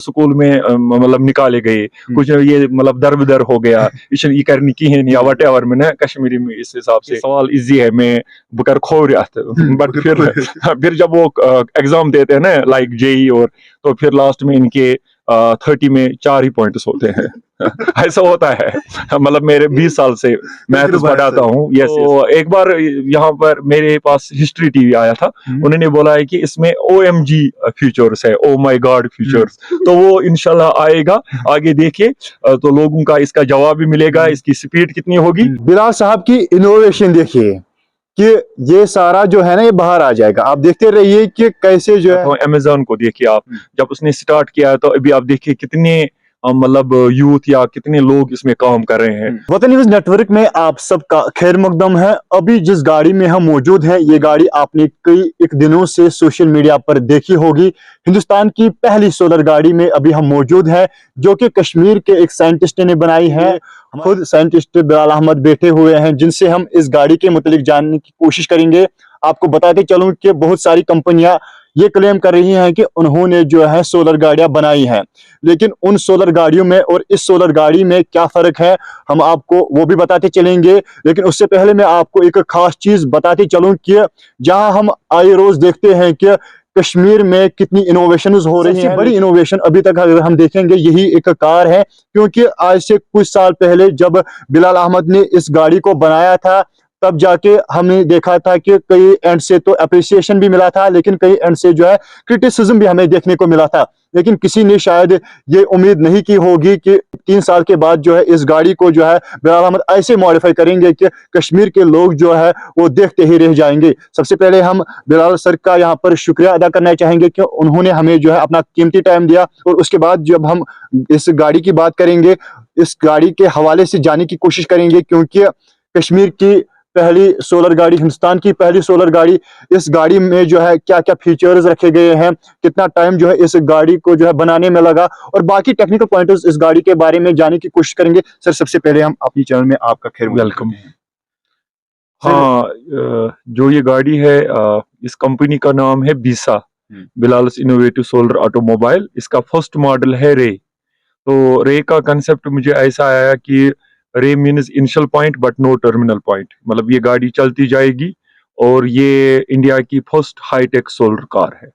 School में मतलब निकाले गए, कुछ ये मतलब दर-बदर हो गया, ये करनी कहीं या व्हाटएवर में ना कश्मीरी में इस हिसाब से सवाल इजी है मैं बकर खोर बट फिर जब वो एग्जाम देते हैं ना लाइक जेई और तो फिर लास्ट में इनके 30 में 4 ही पॉइंट्स होते हैं। ऐसा होता है मतलब मेरे 20 साल से मैथ्स पढ़ाता हूँ। यस, तो एक बार यहाँ पर मेरे पास हिस्ट्री टीवी आया था, उन्होंने बोला है कि इसमें OMG फीचर्स है, ओ माय गॉड फीचर्स, तो वो इंशाल्लाह आएगा, आगे देखिए तो लोगों का इसका जवाब भी मिलेगा, इसकी स्पीड कितनी होगी। बिलाल साहब की इनोवेशन देखिए कि ये सारा जो है ना ये बाहर आ जाएगा, आप देखते रहिए कि कैसे जो है। अमेज़न को देखिए आप, जब उसने स्टार्ट किया तो अभी आप देखिए कितने मतलब यूथ या कितने लोग इसमें काम कर रहे हैं। वतन न्यूज़ नेटवर्क में आप सबका खैर मकदम है। अभी जिस गाड़ी में हम मौजूद हैं, ये गाड़ी आपने कई एक दिनों से सोशल मीडिया पर देखी होगी। हिंदुस्तान की पहली सोलर गाड़ी में अभी हम मौजूद हैं, जो कि कश्मीर के एक साइंटिस्ट ने बनाई है। खुद साइंटिस्ट बिलाल अहमद बैठे हुए हैं, जिनसे हम इस गाड़ी के मुतालिक जानने की कोशिश करेंगे। आपको बताते चलूं कि बहुत सारी कंपनियां ये क्लेम कर रही हैं कि उन्होंने जो है सोलर गाड़ियां बनाई हैं, लेकिन उन सोलर गाड़ियों में और इस सोलर गाड़ी में क्या फर्क है हम आपको वो भी बताते चलेंगे। लेकिन उससे पहले मैं आपको एक खास चीज बताते चलूं कि जहां हम आए रोज देखते हैं कि कश्मीर में कितनी इनोवेशंस हो रही हैं। बड़ी इनोवेशन अभी तक अगर हम देखेंगे यही एक कार है, क्योंकि आज से कुछ साल पहले जब बिलाल अहमद ने इस गाड़ी को बनाया था, तब जाके हमने देखा था कि कई एंड से तो अप्रिसिएशन भी मिला था, लेकिन कई एंड से जो है क्रिटिसिज्म भी हमें देखने को मिला था। लेकिन किसी ने शायद ये उम्मीद नहीं की होगी कि 3 साल के बाद जो है इस गाड़ी को जो है बिलाल अहमद ऐसे मॉडिफाई करेंगे कि कश्मीर के लोग जो है वो देखते ही रह जाएंगे। सबसे पहले हम बिलाल सर का यहाँ पर शुक्रिया अदा करना चाहेंगे कि उन्होंने हमें जो है अपना कीमती टाइम दिया। और उसके बाद जब हम इस गाड़ी की बात करेंगे, इस गाड़ी के हवाले से जानने की कोशिश करेंगे, क्योंकि कश्मीर की पहली सोलर गाड़ी, हिंदुस्तान की पहली सोलर गाड़ी, इस गाड़ी में जो है क्या क्या फीचर्स रखे गए हैं, कितना टाइम जो है इस गाड़ी को जो है बनाने में लगा, और बाकी टेक्निकल पॉइंट्स इस गाड़ी के बारे में जानने की कोशिश करेंगे। सर सबसे पहले हम अपनी चैनल में आपका खैर वेलकम। हाँ, जो ये गाड़ी है इस कंपनी का नाम है बीसा, बिलाल इनोवेटिव सोलर ऑटोमोबाइल। इसका फर्स्ट मॉडल है रे। तो रे का कंसेप्ट मुझे ऐसा आया कि ray means initial point but no terminal point, मतलब ये गाड़ी चलती जाएगी और ये इंडिया की फर्स्ट हाईटेक सोलर कार है।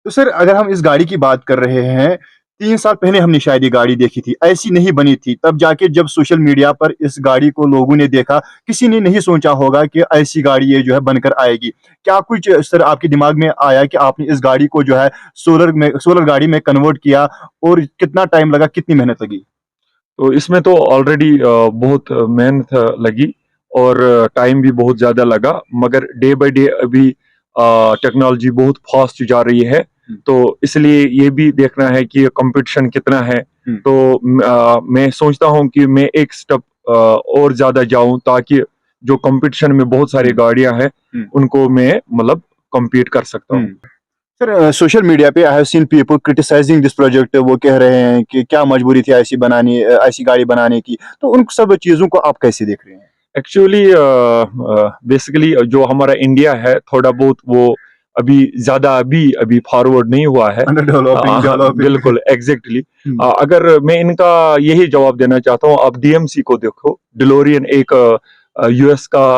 तो सर अगर हम इस गाड़ी की बात कर रहे हैं, 3 साल पहले हमने शायद ये गाड़ी देखी थी, ऐसी नहीं बनी थी। तब जाके जब सोशल मीडिया पर इस गाड़ी को लोगों ने देखा, किसी ने नहीं सोचा होगा कि ऐसी गाड़ी ये जो है बनकर आएगी। क्या कुछ सर आपके दिमाग में आया कि आपने इस गाड़ी को जो है सोलर गाड़ी में कन्वर्ट किया, और कितना टाइम लगा, कितनी मेहनत लगी? तो इसमें तो ऑलरेडी बहुत मेहनत लगी और टाइम भी बहुत ज्यादा लगा, मगर डे बाय डे अभी टेक्नोलॉजी बहुत फास्ट जा रही है, तो इसलिए ये भी देखना है कि कंपटीशन कितना है। तो मैं सोचता हूँ कि मैं एक स्टेप और ज्यादा जाऊं, ताकि जो कंपटीशन में बहुत सारी गाड़ियां हैं उनको मैं मतलब compete कर सकता हूँ। सर सोशल मीडिया पे I have seen people criticising this project. वो कह रहे हैं कि क्या मजबूरी थी ऐसी गाड़ी बनाने की। तो उन सब चीजों को आप कैसे देख रहे हैं? एक्चुअली बेसिकली जो हमारा इंडिया है थोड़ा बहुत वो अभी ज्यादा अभी फॉरवर्ड नहीं हुआ है। बिल्कुल एग्जैक्टली। अगर मैं इनका यही जवाब देना चाहता हूँ, आप DMC को देखो। डिलोरियन एक US का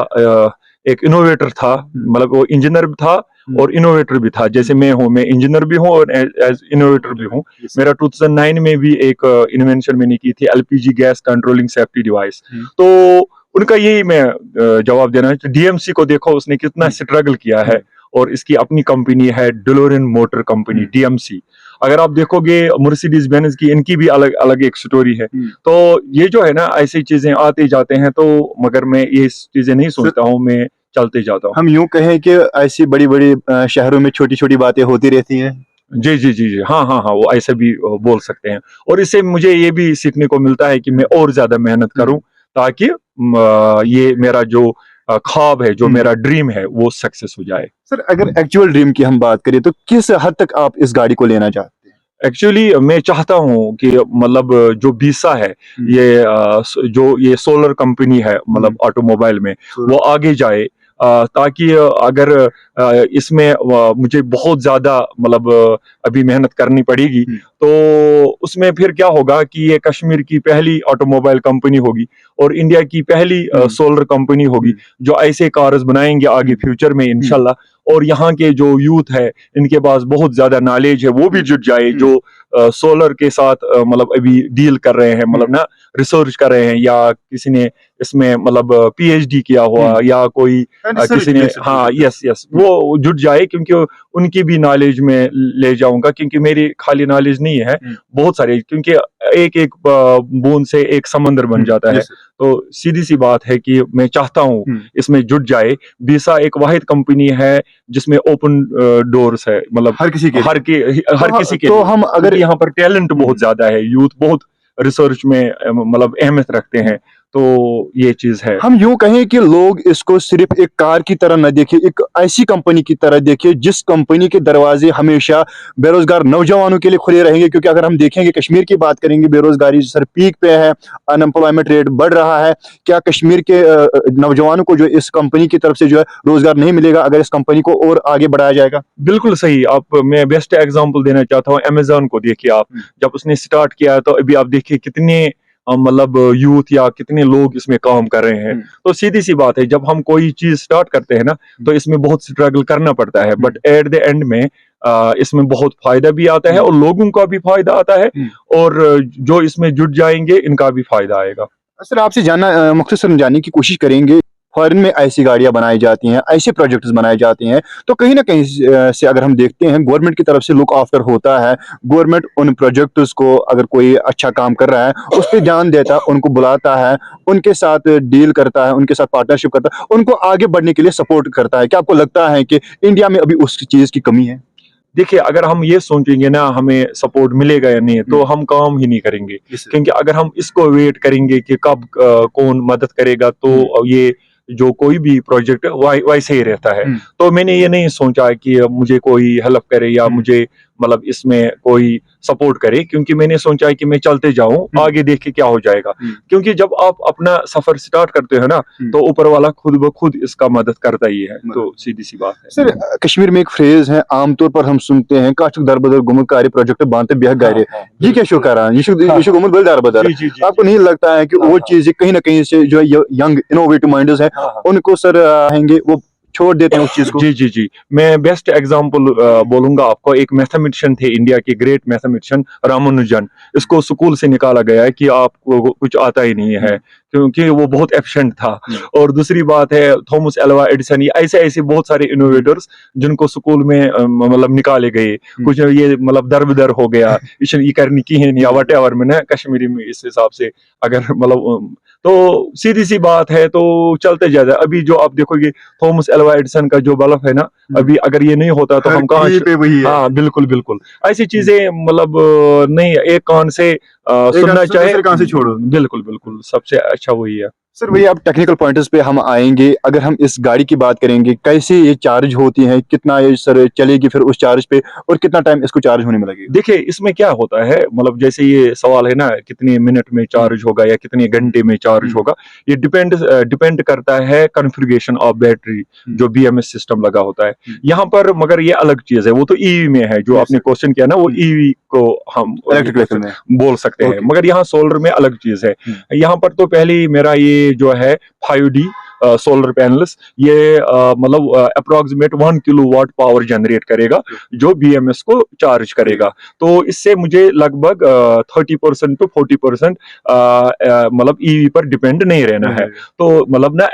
एक इनोवेटर था, मतलब वो इंजीनियर भी था और इनोवेटर भी था। जैसे मैं हूँ, मैं इंजीनियर भी हूँ और एज इनोवेटर भी हूँ। मेरा 2009 में भी एक इन्वेंशन मैंने की थी, LPG gas controlling safety device. तो उनका यही मैं जवाब देना चाहिए। DMC को देखो, उसने कितना स्ट्रगल किया है, और इसकी अपनी कंपनी है डिलोरियन मोटर कंपनी DMC। अगर आप देखोगे मर्सिडीज बेंज की, इनकी भी अलग अलग एक स्टोरी है। तो ये जो है ना, ऐसी चीजें आते जाते हैं, तो मगर मैं ये चीजें नहीं सोचता हूँ, मैं चलते जाता हूँ। हम यूं कहें कि ऐसी बड़ी बड़ी शहरों में छोटी छोटी बातें होती रहती हैं। जी जी जी जी, हाँ हाँ हाँ, वो ऐसे भी बोल सकते हैं। और इससे मुझे ये भी सीखने को मिलता है कि मैं और ज्यादा मेहनत करूं, ताकि ये मेरा जो ख्वाब है, जो मेरा ड्रीम है, वो सक्सेस हो जाए। सर अगर एक्चुअल ड्रीम की हम बात करें, तो किस हद तक आप इस गाड़ी को लेना चाहते हैं? एक्चुअली मैं चाहता हूँ कि मतलब जो बीसा है, ये जो ये सोलर कंपनी है, मतलब ऑटोमोबाइल में, वो आगे जाए। ताकि अगर इसमें मुझे बहुत ज्यादा मतलब अभी मेहनत करनी पड़ेगी, तो उसमें फिर क्या होगा कि ये कश्मीर की पहली ऑटोमोबाइल कंपनी होगी और इंडिया की पहली सोलर कंपनी होगी जो ऐसे कार्स बनाएंगे आगे फ्यूचर में इंशाल्लाह। और यहाँ के जो यूथ है इनके पास बहुत ज्यादा नॉलेज है, वो भी जुट जाए जो सोलर के साथ मतलब अभी डील कर रहे हैं, मतलब ना रिसर्च कर रहे हैं, या किसी ने इसमें मतलब पीएचडी किया हुआ या कोई किसी ने, हाँ यस यस, वो जुट जाए, क्योंकि उनकी भी नॉलेज में ले जाऊंगा, क्योंकि मेरी खाली नॉलेज नहीं है, बहुत सारे, क्योंकि एक एक बूंद से एक समंदर बन जाता है। तो सीधी सी बात है कि मैं चाहता हूँ इसमें जुट जाए। बीसा एक वाहिद कंपनी है जिसमें ओपन डोर्स है, मतलब हर किसी के तो लिए। हम अगर यहाँ पर टैलेंट बहुत ज्यादा है, यूथ बहुत रिसर्च में मतलब अहमियत रखते हैं, तो ये चीज है। हम यूं कहें कि लोग इसको सिर्फ एक कार की तरह न देखें, एक ऐसी कंपनी की तरह देखें जिस कंपनी के दरवाजे हमेशा बेरोजगार नौजवानों के लिए खुले रहेंगे। क्योंकि अगर हम देखेंगे कश्मीर की बात करेंगे, बेरोजगारी सर पीक पे है, अनएम्प्लॉयमेंट रेट बढ़ रहा है। क्या कश्मीर के नौजवानों को जो इस कंपनी की तरफ से जो है रोजगार नहीं मिलेगा अगर इस कंपनी को और आगे बढ़ाया जाएगा? बिल्कुल सही। मैं बेस्ट एग्जांपल देना चाहता हूँ, अमेजोन को देखिए आप। जब उसने स्टार्ट किया तो अभी आप देखिए कितने मतलब यूथ या कितने लोग इसमें काम कर रहे हैं। तो सीधी सी बात है, जब हम कोई चीज स्टार्ट करते हैं ना तो इसमें बहुत स्ट्रगल करना पड़ता है, बट एट द एंड में इसमें बहुत फायदा भी आता है और लोगों का भी फायदा आता है, और जो इसमें जुट जाएंगे इनका भी फायदा आएगा। सर आपसे जानना मुख्तसर जानने की कोशिश करेंगे, फॉरेन में ऐसी गाड़ियां बनाई जाती हैं, ऐसे प्रोजेक्ट्स बनाए जाते हैं, तो कहीं ना कहीं से अगर हम देखते हैं गवर्नमेंट की तरफ से लुक आफ्टर होता है। गवर्नमेंट उन प्रोजेक्ट्स को, अगर कोई अच्छा काम कर रहा है उस पर ध्यान देता है, उनको बुलाता है, उनके साथ डील करता है, उनके साथ पार्टनरशिप करता है, उनको आगे बढ़ने के लिए सपोर्ट करता है। क्या आपको लगता है कि इंडिया में अभी उस चीज की कमी है? देखिए, अगर हम ये सोचेंगे ना हमें सपोर्ट मिलेगा या नहीं, तो हम काम ही नहीं करेंगे। क्योंकि अगर हम इसको वेट करेंगे कि कब कौन मदद करेगा, तो ये जो कोई भी प्रोजेक्ट वैसे ही रहता है। तो मैंने ये नहीं सोचा कि मुझे कोई हेल्प करे या मुझे मतलब इसमें कोई सपोर्ट करे, क्योंकि मैंने सोचा है कि मैं चलते जाऊं, आगे देख के क्या हो जाएगा। क्योंकि जब आप अपना सफर स्टार्ट करते हो ना, तो ऊपर वाला खुद ब खुद इसका मदद करता ही है। तो सीधी सी बात है। सर कश्मीर में एक फ्रेज है, आमतौर पर हम सुनते हैं, काचुक दरबदर गुमुक कारी प्रोजेक्ट बांधते ब्याह गारे। ये क्या शो कर रहा है? ये शो गुमुक बल दरबदर। आपको नहीं लगता है कि वो चीजें कहीं ना कहीं से जो है यंग इनोवेटिव माइंड्स हैं उनको सर आएंगे वो छोड़ देते हैं उस चीज को? जी, मैं बेस्ट एग्जांपल बोलूंगा आपको। एक मैथमेटिशियन थे, इंडिया के ग्रेट मैथमेटिशियन रामानुजन। इसको स्कूल से निकाला गया है कि आपको कुछ आता ही नहीं है, क्योंकि वो बहुत एफिशिएंट था। और दूसरी बात है थॉमस एल्वा एडिसन, ऐसे ऐसे बहुत सारे इनोवेटर्स जिनको स्कूल में मतलब निकाले गए। कुछ ये मतलब दरबदर हो गया, ये करनी की है नहीं, वट एवर में ना कश्मीरी में इस हिसाब से अगर मतलब, तो सीधी सी बात है, तो चलते जाता है। अभी जो आप देखोगे थॉमस एल्वा एडिसन का जो बल्ब है ना, अभी अगर ये नहीं होता तो हम कहाँ, हाँ बिल्कुल ऐसी चीजें मतलब नहीं, एक कान से सुनना चाहिए, कान से छोड़ो। बिल्कुल सबसे अच्छा वही है। सर वही आप टेक्निकल पॉइंट्स पे हम आएंगे। अगर हम इस गाड़ी की बात करेंगे, कैसे ये चार्ज होती है, कितना ये सर चलेगी फिर उस चार्ज पे, और कितना टाइम इसको चार्ज होने में लगेगा? देखिए, इसमें क्या होता है, मतलब जैसे ये सवाल है ना कितने मिनट में चार्ज होगा या कितने घंटे में चार्ज होगा, ये डिपेंड करता है कॉन्फ़िगरेशन ऑफ बैटरी, जो बीएमएस सिस्टम लगा होता है यहाँ पर। मगर ये अलग चीज है, वो तो ईवी में है, जो आपने क्वेश्चन किया ना, वो ईवी को हम इलेक्ट्रिक व्हीकल में बोल सकते हैं। मगर यहाँ सोलर में अलग चीज है। यहाँ पर तो पहले ही मेरा ये जो है 5D सोलर पैनल्स, ये मतलब अप्रोक्सीमेट 1 किलोवाट पावर जनरेट करेगा, जो बीएमएस को चार्ज करेगा। तो इससे मुझे लगभग 30% to 40% मतलब ईवी पर डिपेंड नहीं रहना है। तो मतलब ना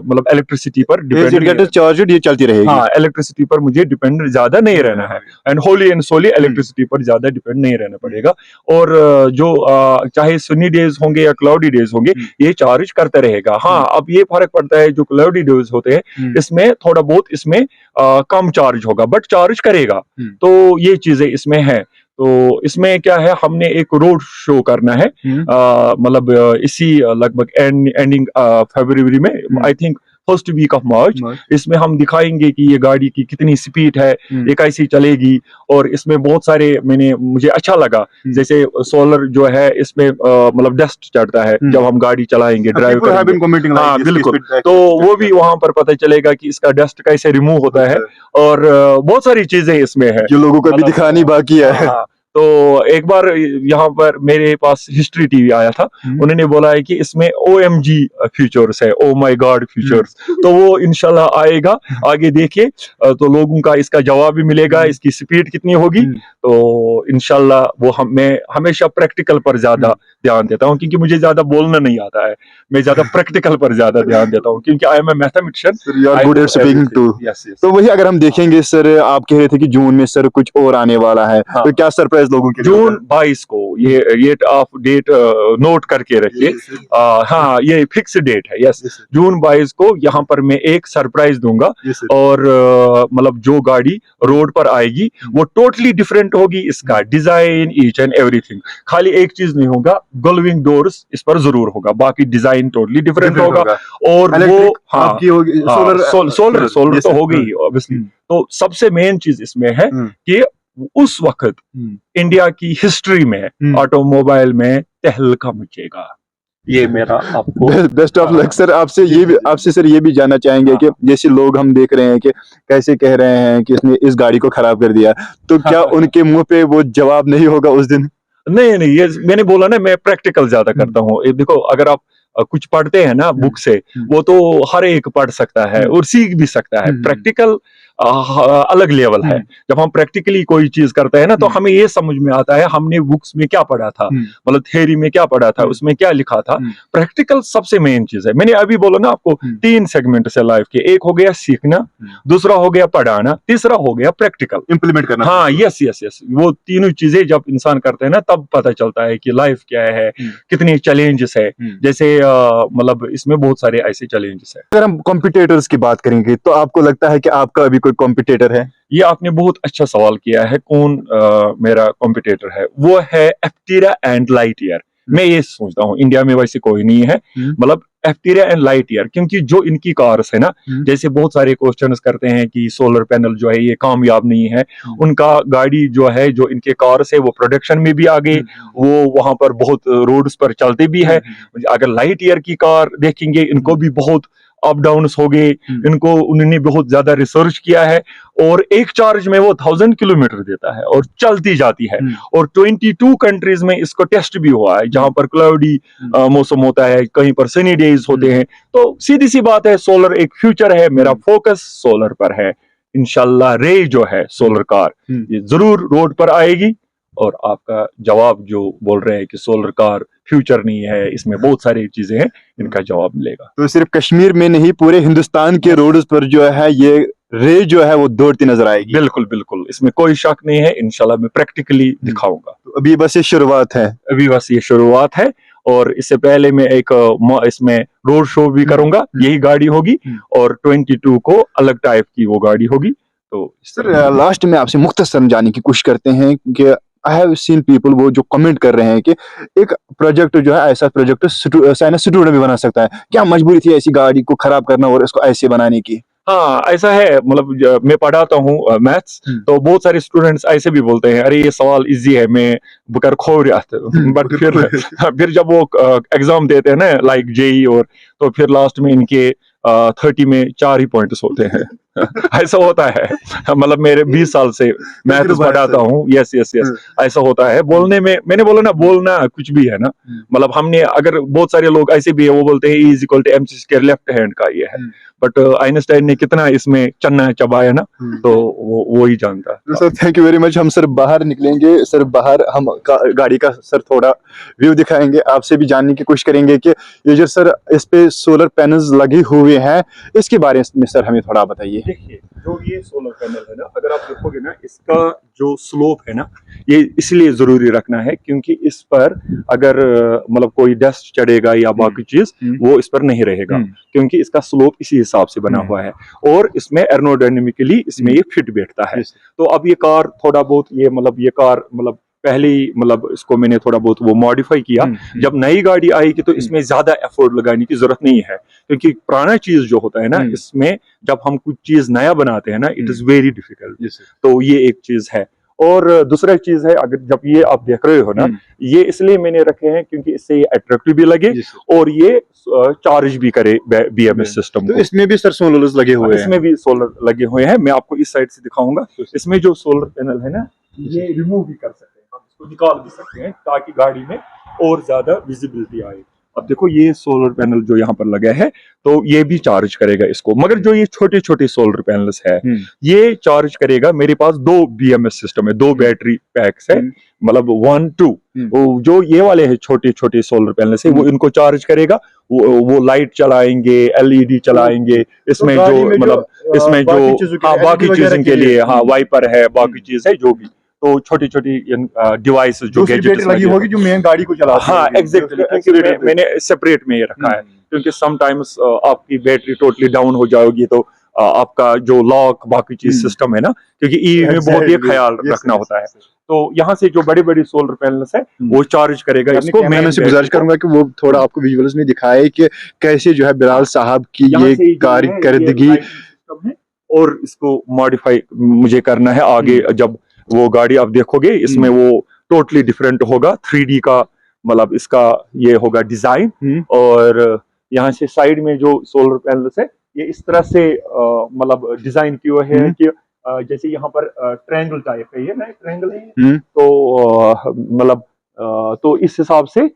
मतलब इलेक्ट्रिसिटी पर डिपेंड, चार्ज ये चलती रहेगी। हाँ, इलेक्ट्रिसिटी पर मुझे डिपेंड ज्यादा नहीं रहना है, and wholly and solely electricity पर ज्यादा डिपेंड नहीं रहना पड़ेगा। और जो चाहे सनी डेज होंगे या क्लाउडी डेज होंगे, ये चार्ज करता रहेगा। हाँ, अब ये फर्क पड़ता है, जो क्लाउडी डेज होते हैं इसमें थोड़ा बहुत इसमें कम चार्ज होगा, बट चार्ज करेगा। तो ये चीजें इसमें है। तो इसमें क्या है, हमने एक रोड शो करना है, मतलब इसी लगभग एंडिंग फरवरी में, I think first week of March. इसमें हम दिखाएंगे कि ये गाड़ी की कितनी स्पीड है, ये कैसी चलेगी, और इसमें बहुत सारे मुझे अच्छा लगा, जैसे सोलर जो है इसमें मतलब डस्ट चढ़ता है जब हम गाड़ी चलाएंगे, ड्राइव करेंगे। हाँ बिल्कुल, तो वो भी वहां पर पता चलेगा कि इसका डस्ट कैसे रिमूव होता है, और बहुत सारी चीजें इसमें है जो लोगों को अभी दिखानी बाकी है। हाँ, तो एक बार यहाँ पर मेरे पास हिस्ट्री टीवी आया था, उन्होंने बोला है कि इसमें OMG फीचर्स है, ओ माय गॉड फीचर्स, तो वो इंशाल्लाह आएगा, आगे देखिए तो लोगों का इसका जवाब भी मिलेगा, इसकी स्पीड कितनी होगी। तो इंशाल्लाह वो मैं हमेशा प्रैक्टिकल पर ज्यादा ध्यान देता हूँ, क्योंकि मुझे ज्यादा बोलना नहीं आता है, मैं ज्यादा प्रैक्टिकल पर ज्यादा ध्यान देता हूँ, क्योंकि आई एम ए मैथमेटिशियन। तो वही अगर हम देखेंगे सर, आप कह रहे थे कि जून में सर कुछ और आने वाला है, तो क्या सरप्राइज लोगों के लिए? जून 22 को ये आप डेट नोट करके रखिए। हाँ, ये फिक्स डेट है। यस, जून 22 को यहाँ पर मैं एक सरप्राइज दूंगा, और मतलब जो गाड़ी रोड पर आएगी वो टोटली डिफरेंट होगी, इसका डिजाइन, ईच एंड एवरीथिंग। खाली एक चीज नहीं होगा, गलविंग डोर्स इस पर जरूर होगा, बाकी डिजाइन टोटली डिफरेंट होगा। और वो सोलर तो होगी ऑब्वियसली। तो सबसे मेन चीज इसमें है कि उस वक्त इंडिया की हिस्ट्री में ऑटोमोबाइल में तहलका मचेगा। ये मेरा आपको बेस्ट ऑफ लक सर। आपसे सर ये भी जानना चाहेंगे कि जैसे लोग हम देख रहे हैं कि कैसे कह रहे हैं कि इसने इस गाड़ी को खराब कर दिया, तो क्या उनके मुंह पे वो जवाब नहीं होगा उस दिन? नहीं, ये मैंने बोला ना, मैं प्रैक्टिकल ज्यादा करता हूँ। देखो, अगर आप कुछ पढ़ते हैं ना बुक से, वो तो हर एक पढ़ सकता है और सीख भी सकता है। प्रैक्टिकल अलग लेवल है। जब हम प्रैक्टिकली कोई चीज करते हैं ना, तो हमें ये समझ में आता है हमने बुक्स में क्या पढ़ा था, मतलब थ्योरी में क्या पढ़ा था, उसमें क्या लिखा था। प्रैक्टिकल सबसे मेन चीज है। मैंने अभी बोला ना आपको, 3 सेगमेंट से लाइफ के, एक हो गया सीखना, दूसरा हो गया पढ़ाना, तीसरा हो गया प्रैक्टिकल इम्प्लीमेंट करना। हाँ, यस, वो तीनों चीजें जब इंसान करते हैं ना, तब पता चलता है कि लाइफ क्या है, कितनी चैलेंजेस है। जैसे मतलब इसमें बहुत सारे ऐसे चैलेंजेस है। अगर हम कॉम्पिटिटर्स की बात करेंगे, तो आपको लगता है कि आपका अभी कोई कॉम्पिटिटर है? ये आपने बहुत अच्छा सवाल किया है। कौन मेरा कॉम्पिटिटर है? वो है एफ्टीरा एंड लाइटईयर। मैं ये सोचता हूँ इंडिया में वैसे कोई नहीं है, मतलब एफ्टीरा एंड लाइटईयर, क्योंकि जो इनकी कार्स है ना, जैसे बहुत सारे क्वेश्चंस करते हैं कि सोलर पैनल जो है ये कामयाब नहीं है। उनका गाड़ी जो है, जो इनके कार्स है, वो प्रोडक्शन में भी आ गई, वो वहां पर बहुत रोड्स पर चलते भी है। अगर लाइटईयर की कार देखेंगे, इनको भी बहुत अप डाउन हो गए, इनको उन्होंने बहुत ज्यादा रिसर्च किया है, और एक चार्ज में वो 1000 किलोमीटर देता है और चलती जाती है। और 22 कंट्रीज में इसको टेस्ट भी हुआ है, जहां पर क्लाउडी मौसम होता है, कहीं पर सनी डेज होते हैं। तो सीधी सी बात है, सोलर एक फ्यूचर है। मेरा फोकस सोलर पर है। इंशाल्लाह रे जो है सोलर कार, ये जरूर रोड पर आएगी। और आपका जवाब जो बोल रहे हैं कि सोलर कार फ्यूचर नहीं है, इसमें बहुत सारी चीजें हैं, इनका जवाब मिलेगा। तो सिर्फ कश्मीर में नहीं, पूरे हिंदुस्तान के रोड्स पर जो है ये रे जो है वो दौड़ती नजर आएगी। बिल्कुल, इसमें कोई शक नहीं है। इंशाल्लाह मैं प्रैक्टिकली दिखाऊंगा। तो अभी बस ये शुरुआत है। और इससे पहले मैं एक इसमें रोड शो भी करूंगा, यही गाड़ी होगी, और 22 को अलग टाइप की वो गाड़ी होगी। तो सर लास्ट में आपसे मुख्तसर जानने की कोशिश करते हैं कि आई हैव सीन पीपल, वो जो कमेंट कर रहे हैं कि एक प्रोजेक्ट जो है, ऐसा प्रोजेक्ट साइना स्टूडेंट भी बना सकता है। क्या मजबूरी थी ऐसी गाड़ी को खराब करना और इसको ऐसे बनाने की? हाँ, ऐसा है। मतलब मैं पढ़ाता हूँ मैथ्स, तो बहुत सारे स्टूडेंट्स ऐसे भी बोलते हैं, अरे ये सवाल इजी है, मैं बुकर खो रहा था। बट फिर जब वो एग्जाम देते हैं ना, लाइक जेई, और तो फिर लास्ट में इनके 30 में 4 ही पॉइंट्स होते हैं। ऐसा होता है। मतलब मेरे 20 साल से मैथ्स पढ़ाता हूँ। यस, ऐसा होता है। बोलने में, मैंने बोला ना, बोलना कुछ भी है ना। मतलब हमने, अगर बहुत सारे लोग ऐसे भी है, वो बोलते हैं E = MC square left hand का ये है, बट आइंस्टाइन ने कितना इसमें चन्ना चबाया ना, तो वो ही जानता है। Sir thank you very much. हम सर बाहर निकलेंगे, सर बाहर हम गाड़ी का सर थोड़ा व्यू दिखाएंगे, आपसे भी जानने की कोशिश करेंगे कि ये जो सर इस पे सोलर पैनल्स लगे हुए हैं, इसके बारे में सर हमें थोड़ा बताइए। देखिए, जो ये सोलर पैनल है ना, अगर आप देखोगे ना, इसका जो स्लोप है ना, ये इसलिए जरूरी रखना है क्योंकि इस पर अगर मतलब कोई डस्ट चढ़ेगा या बाकी चीज, वो इस पर नहीं रहेगा, क्योंकि इसका स्लोप इसी हिसाब से बना हुआ है। और इसमें एरोडायनेमिकली इसमें ये फिट बैठता है। तो अब ये कार थोड़ा बहुत, ये मतलब ये कार मतलब पहले ही मतलब इसको मैंने थोड़ा बहुत वो मॉडिफाई किया। जब नई गाड़ी आएगी तो इसमें ज्यादा एफर्ट लगाने की जरूरत नहीं है, क्योंकि पुराना चीज जो होता है ना, इसमें जब हम कुछ चीज नया बनाते हैं ना, इट इज वेरी डिफिकल्ट। तो ये एक चीज है। और दूसरा चीज है, अगर जब ये आप देख रहे हो ना, ये इसलिए मैंने रखे हैं क्योंकि इससे ये अट्रैक्टिव भी लगे और ये चार्ज भी करे BMS सिस्टम। तो इसमें भी सर सोलर लगे हुए हैं? इसमें भी सोलर लगे हुए हैं। मैं आपको इस साइड से दिखाऊंगा। इसमें जो सोलर पैनल है ना, ये रिमूव भी कर सकते हैं, हम इसको निकाल भी सकते हैं ताकि गाड़ी में और ज्यादा विजिबिलिटी आए। अब देखो ये सोलर पैनल जो यहाँ पर लगा है, तो ये भी चार्ज करेगा इसको। मगर जो ये छोटे छोटे सोलर पैनल्स है, ये चार्ज करेगा। मेरे पास 2 BMS सिस्टम है, 2 बैटरी पैक्स है, मतलब 1 2। जो ये वाले है छोटे छोटे सोलर पैनल्स है, वो इनको चार्ज करेगा। वो लाइट चलाएंगे, LED चलाएंगे। इसमें जो मतलब इसमें जो बाकी चीजों के लिए वाइपर है, बाकी चीज है जो भी। तो छोटी छोटी डिवाइसेस जो गैजेट्स लगी होगी जो मेन गाड़ी को चलाती है। हाँ एग्जैक्टली, मैंने सेपरेट में ये रखा है, क्योंकि समटाइम्स आपकी बैटरी टोटली डाउन हो जाएगी तो आपका जो लॉक बाकी चीज सिस्टम है ना, क्योंकि EV में बहुत ही ख्याल रखना होता है। तो यहाँ से जो बड़ी बड़ी सोलर पैनल्स है वो चार्ज करेगा इसको। मैं गुजारिश करूंगा कि वो थोड़ा आपको विजुअल्स में दिखाए कि कैसे जो है बिलाल साहब की ये कारकर्दगी, और इसको मॉडिफाई मुझे करना है आगे। जब वो गाड़ी आप देखोगे, इसमें वो टोटली डिफरेंट होगा, 3D का मतलब इसका ये होगा डिजाइन। और यहाँ से साइड में जो सोलर पैनल्स है, ये इस तरह से मतलब डिजाइन किए हुए हैं कि जैसे यहाँ पर ट्रायंगल टाइप है, ये ना ट्रायंगल है, तो मतलब तो इस हिसाब से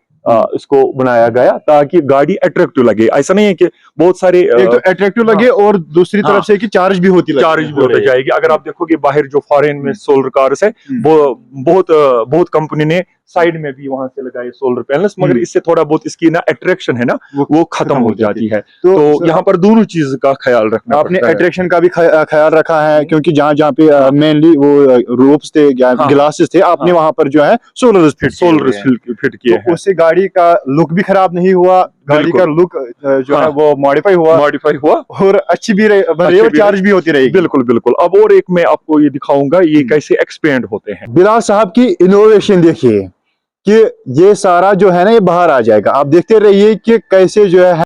इसको बनाया गया ताकि गाड़ी अट्रैक्टिव लगे। ऐसा नहीं है कि बहुत सारे एक तो अट्रैक्टिव लगे और दूसरी तरफ से कि चार्ज भी होती जाएगी। अगर आप देखोगे बाहर जो फॉरेन में सोलर कार्स है, वो बहुत कंपनी ने साइड में भी वहां से लगाए सोलर पैनल्स, मगर इससे थोड़ा बहुत इसकी ना अट्रैक्शन है ना वो खत्म हो जाती है। तो यहाँ पर दोनों चीज का ख्याल रखना। आपने अट्रैक्शन का भी ख्याल रखा है, क्योंकि जहाँ जहाँ पे मेनली वो रूफ्स थे, ग्लासेस थे, आपने वहां पर जो है सोलर फिट किए हैं। उससे गाड़ी का लुक भी खराब नहीं हुआ, गाड़ी का लुक जो है वो मॉडिफाई हुआ और अच्छी भी रही और चार्ज भी होती रही। बिल्कुल बिल्कुल। अब और एक मैं आपको ये दिखाऊंगा ये कैसे एक्सपेंड होते हैं। बिलाल साहब की इनोवेशन देखिए कि ये सारा जो है ना ये बाहर आ जाएगा। आप देखते रहिए कि कैसे जो है